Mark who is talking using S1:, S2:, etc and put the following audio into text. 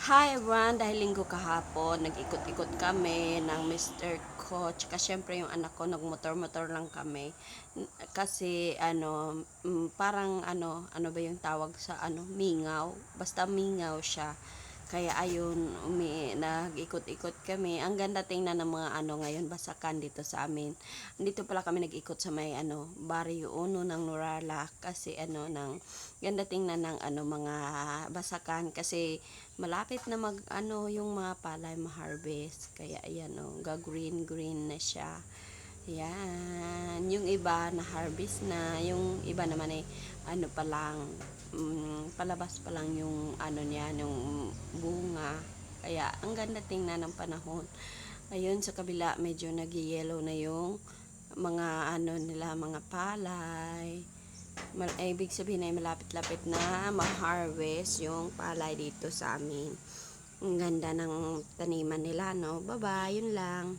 S1: Hi everyone, dahil linggo kahapon, nag-ikot-ikot kami ng Mr. ko, tsaka syempre yung anak ko, nagmotor-motor lang kami. Kasi parang ano ba yung tawag sa mingaw, basta mingaw siya. Kaya ayun, nag-ikot-ikot kami. Ang ganda tingnan ng mga ngayon, basakan dito sa amin. Dito pala kami nag-ikot sa may Barrio Uno ng Nurala kasi ng ganda tingnan ng mga basakan kasi malapit na yung mga palay ma-harvest. Kaya ayan ga-green green na siya. Yan, yung iba na harvest na, yung iba naman ay pa lang, palabas pa lang yung niya, yung bunga. Kaya ang ganda tingnan ng panahon. Ayun sa kabila medyo nag-yellow na yung mga nila, mga palay. Ibig sabihin ay malapit-lapit na ma-harvest yung palay dito sa amin. Ang ganda ng taniman nila, no? Bye-bye, yun lang.